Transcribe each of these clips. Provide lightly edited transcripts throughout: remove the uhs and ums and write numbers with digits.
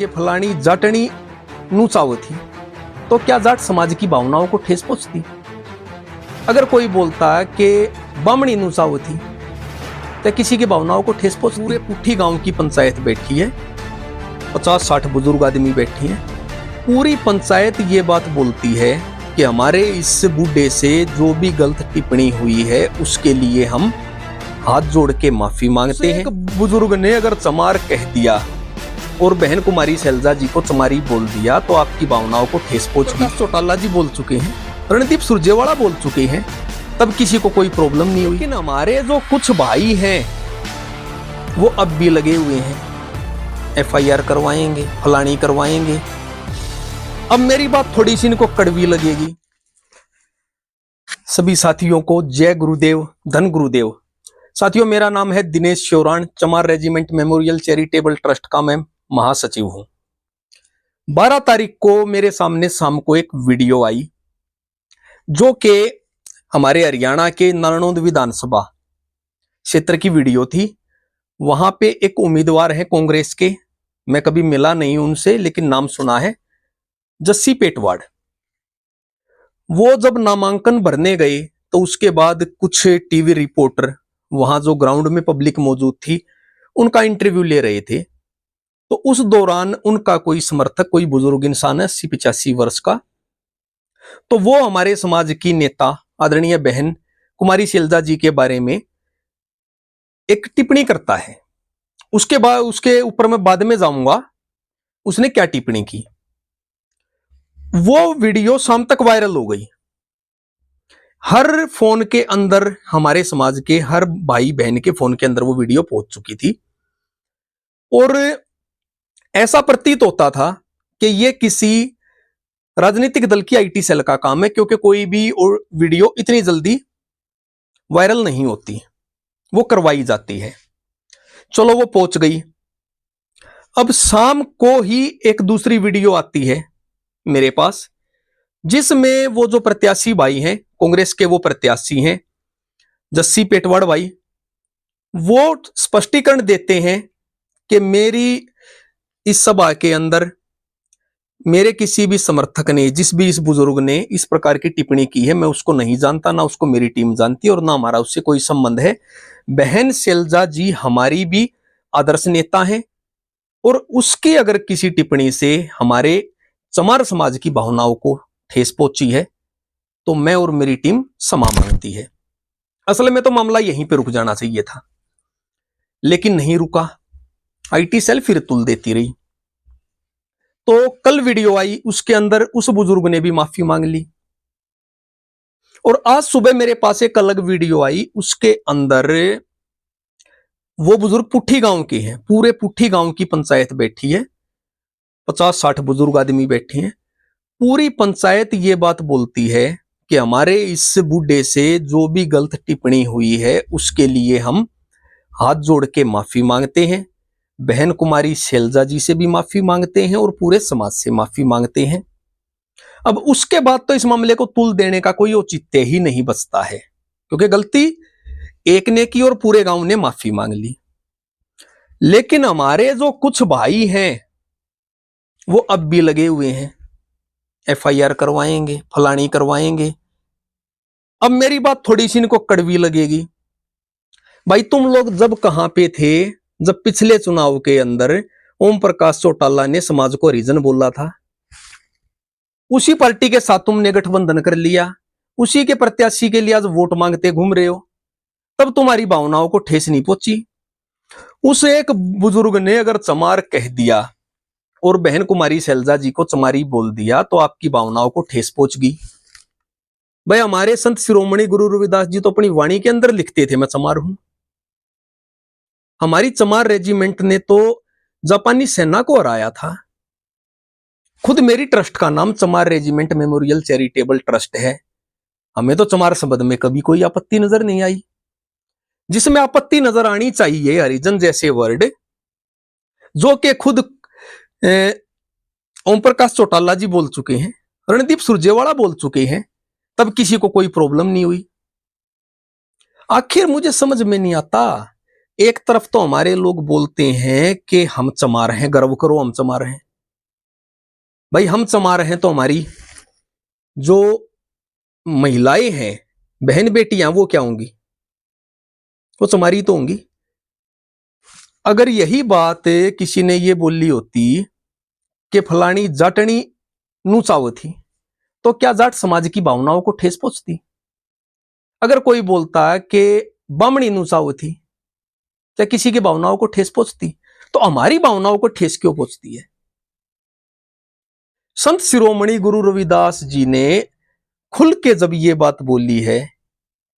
के फलानी जाटनी नूचाव थी तो क्या जाट समाज की भावनाओं को ठेस पहुंचती? अगर कोई बोलता कि बामणी नूचाव थी तो किसी की भावनाओं को ठेस पहुंचती? पूरे पुठी गांव की पंचायत बैठी है, 50-60 बुजुर्ग आदमी बैठी हैं। पूरी पंचायत ये बात बोलती है कि हमारे इस बूढ़े से जो भी गलत टिप्पणी हुई है उसके लिए हम हाथ जोड़ के माफी मांगते हैं। एक बुजुर्ग ने अगर चमार कह दिया और बहन कुमारी शैलजा जी को चमारी बोल दिया तो आपकी भावनाओं को ठेस पहुंच गई। चौटाला जी बोल चुके हैं, रणदीप सुरजेवाला बोल चुके हैं, तब किसी को कोई प्रॉब्लम नहीं हुई। लेकिन हमारे जो कुछ भाई हैं वो अब भी लगे हुए हैं, FIR करवाएंगे, फलानी करवाएंगे। अब मेरी बात थोड़ी सी इनको कड़वी लगेगी। सभी साथियों को जय गुरुदेव, धन गुरुदेव। साथियों, मेरा नाम है दिनेश श्योराण, चमार रेजिमेंट मेमोरियल चैरिटेबल ट्रस्ट का मैं महासचिव हूं। 12 तारीख को मेरे सामने शाम को एक वीडियो आई जो कि हमारे हरियाणा के नारनौंद विधानसभा क्षेत्र की वीडियो थी। वहां पे एक उम्मीदवार है कांग्रेस के, मैं कभी मिला नहीं उनसे लेकिन नाम सुना है, जस्सी पेटवाड़। वो जब नामांकन भरने गए तो उसके बाद कुछ टीवी रिपोर्टर वहां जो ग्राउंड में पब्लिक मौजूद थी उनका इंटरव्यू ले रहे थे। तो उस दौरान उनका कोई समर्थक, कोई बुजुर्ग इंसान है 80-85 वर्ष का, तो वो हमारे समाज की नेता आदरणीय बहन कुमारी शैलजा जी के बारे में एक टिप्पणी करता है। उसके बाद उसके ऊपर मैं बाद में जाऊंगा उसने क्या टिप्पणी की। वो वीडियो शाम तक वायरल हो गई। हर फोन के अंदर, हमारे समाज के हर भाई बहन के फोन के अंदर वो वीडियो पहुंच चुकी थी और ऐसा प्रतीत होता था कि ये किसी राजनीतिक दल की IT सेल का काम है, क्योंकि कोई भी वीडियो इतनी जल्दी वायरल नहीं होती, वो करवाई जाती है। चलो, वो पहुंच गई। अब शाम को ही एक दूसरी वीडियो आती है मेरे पास, जिसमें वो जो प्रत्याशी भाई हैं कांग्रेस के, वो प्रत्याशी हैं जस्सी पेटवाड़ भाई, वो स्पष्टीकरण देते हैं कि मेरी इस सभा के अंदर मेरे किसी भी समर्थक ने, जिस भी इस बुजुर्ग ने इस प्रकार की टिप्पणी की है, मैं उसको नहीं जानता, ना उसको मेरी टीम जानती और ना हमारा उससे कोई संबंध है। बहन शैलजा जी हमारी भी आदर्श नेता हैं और उसकी अगर किसी टिप्पणी से हमारे चमार समाज की भावनाओं को ठेस पहुंची है तो मैं और मेरी टीम क्षमा मांगती है। असल में तो मामला यहीं पे रुक जाना चाहिए था, लेकिन नहीं रुका। IT सेल फिर तुल देती रही। तो कल वीडियो आई, उसके अंदर उस बुजुर्ग ने भी माफी मांग ली और आज सुबह मेरे पास एक अलग वीडियो आई, उसके अंदर वो बुजुर्ग पुठी गांव के हैं। पूरे पुठी गांव की पंचायत बैठी है, 50-60 बुजुर्ग आदमी बैठे हैं। पूरी पंचायत ये बात बोलती है कि हमारे इस बूढ़े से जो भी गलत टिप्पणी हुई है उसके लिए हम हाथ जोड़ के माफी मांगते हैं। बहन कुमारी शैलजा जी से भी माफी मांगते हैं और पूरे समाज से माफी मांगते हैं। अब उसके बाद तो इस मामले को तुल देने का कोई औचित्य ही नहीं बचता है, क्योंकि गलती एक ने की और पूरे गांव ने माफी मांग ली। लेकिन हमारे जो कुछ भाई हैं वो अब भी लगे हुए हैं, FIR करवाएंगे, फलानी करवाएंगे। अब मेरी बात थोड़ी सी इनको कड़वी लगेगी। भाई, तुम लोग जब कहां पे थे जब पिछले चुनाव के अंदर ओम प्रकाश चौटाला ने समाज को हरिजन बोला था? उसी पार्टी के साथ तुमने गठबंधन कर लिया, उसी के प्रत्याशी के लिए आज वोट मांगते घूम रहे हो, तब तुम्हारी भावनाओं को ठेस नहीं पहुंची। उस एक बुजुर्ग ने अगर चमार कह दिया और बहन कुमारी शैलजा जी को चमारी बोल दिया तो आपकी भावनाओं को ठेस पहुंच गई। भाई, हमारे संत शिरोमणि गुरु रविदास जी तो अपनी वाणी के अंदर लिखते थे मैं चमार हूं। हमारी चमार रेजिमेंट ने तो जापानी सेना को हराया था। खुद मेरी ट्रस्ट का नाम चमार रेजिमेंट मेमोरियल चैरिटेबल ट्रस्ट है। हमें तो चमार शब्द में कभी कोई आपत्ति नजर नहीं आई। जिसमें आपत्ति नजर आनी चाहिए हरिजन जैसे वर्ड, जो कि खुद ओम प्रकाश चौटाला जी बोल चुके हैं, रणदीप सुरजेवाला बोल चुके हैं, तब किसी को कोई प्रॉब्लम नहीं हुई। आखिर मुझे समझ में नहीं आता, एक तरफ तो हमारे लोग बोलते हैं कि हम चमार हैं, गर्व करो हम चमार हैं, भाई हम चमार हैं तो हमारी जो महिलाएं हैं, बहन बेटियां, वो क्या होंगी? वो चमारी तो होंगी। अगर यही बात किसी ने ये बोली होती कि फलानी जाटनी नू चाव थी, तो क्या जाट समाज की भावनाओं को ठेस पहुंचती? अगर कोई बोलता कि बामणी नू चाव थी, क्या किसी की भावनाओं को ठेस पहुंचती? तो हमारी भावनाओं को ठेस क्यों पहुंचती है? संत शिरोमणि गुरु रविदास जी ने खुल के जब ये बात बोली है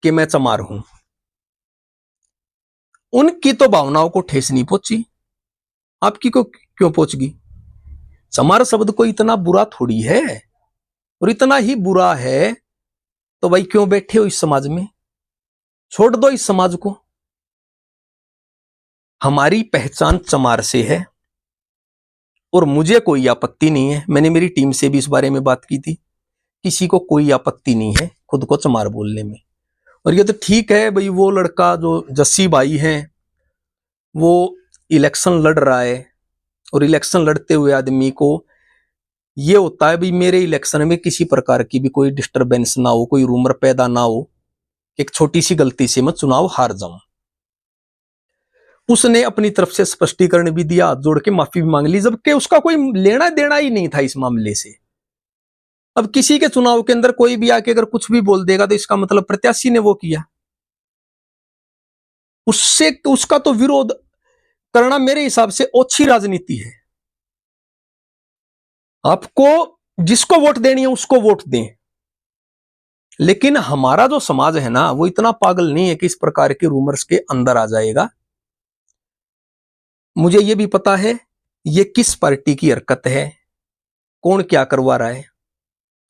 कि मैं चमार हूं, उनकी तो भावनाओं को ठेस नहीं पहुंची, आपकी को क्यों पहुंच गई? चमार शब्द को इतना बुरा थोड़ी है, और इतना ही बुरा है तो भाई क्यों बैठे हो इस समाज में? छोड़ दो इस समाज को। हमारी पहचान चमार से है और मुझे कोई आपत्ति नहीं है। मैंने मेरी टीम से भी इस बारे में बात की थी, किसी को कोई आपत्ति नहीं है खुद को चमार बोलने में। और ये तो ठीक है भाई, वो लड़का जो जस्सी भाई है वो इलेक्शन लड़ रहा है, और इलेक्शन लड़ते हुए आदमी को ये होता है भाई मेरे इलेक्शन में किसी प्रकार की भी कोई डिस्टरबेंस ना हो, कोई रूमर पैदा ना हो, एक छोटी सी गलती से मैं चुनाव हार जाऊं। उसने अपनी तरफ से स्पष्टीकरण भी दिया, हाथ जोड़ के माफी भी मांग ली, जबकि उसका कोई लेना देना ही नहीं था इस मामले से। अब किसी के चुनाव के अंदर कोई भी आके अगर कुछ भी बोल देगा तो इसका मतलब प्रत्याशी ने वो किया, उससे उसका तो विरोध करना मेरे हिसाब से ओछी राजनीति है। आपको जिसको वोट देनी है उसको वोट दें, लेकिन हमारा जो समाज है ना वो इतना पागल नहीं है कि इस प्रकार के रूमर्स के अंदर आ जाएगा। मुझे ये भी पता है ये किस पार्टी की हरकत है, कौन क्या करवा रहा है,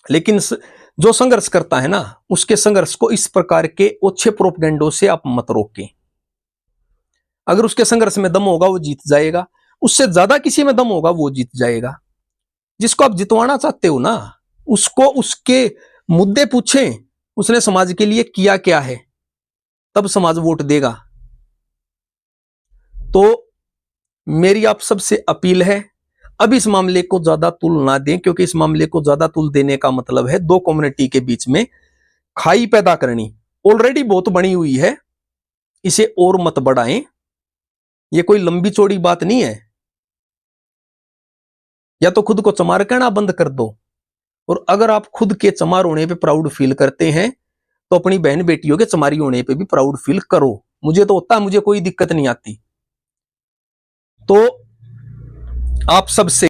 लेकिन जो संघर्ष करता है ना उसके संघर्ष को इस प्रकार के ओछे प्रोपगेंडो से आप मत रोकें। अगर उसके संघर्ष में दम होगा वो जीत जाएगा, उससे ज्यादा किसी में दम होगा वो जीत जाएगा। जिसको आप जितवाना चाहते हो ना उसको उसके मुद्दे पूछें, उसने समाज के लिए किया क्या है, तब समाज वोट देगा। तो मेरी आप सबसे अपील है, अब इस मामले को ज्यादा तुल ना दें, क्योंकि इस मामले को ज्यादा तुल देने का मतलब है दो कम्युनिटी के बीच में खाई पैदा करनी। ऑलरेडी बहुत बनी हुई है, इसे और मत बढ़ाएं। ये कोई लंबी चौड़ी बात नहीं है। या तो खुद को चमार कहना बंद कर दो, और अगर आप खुद के चमार होने पे प्राउड फील करते हैं तो अपनी बहन बेटियों के चमारी होने पे भी प्राउड फील करो। मुझे तो होता है, मुझे कोई दिक्कत नहीं आती। तो आप सबसे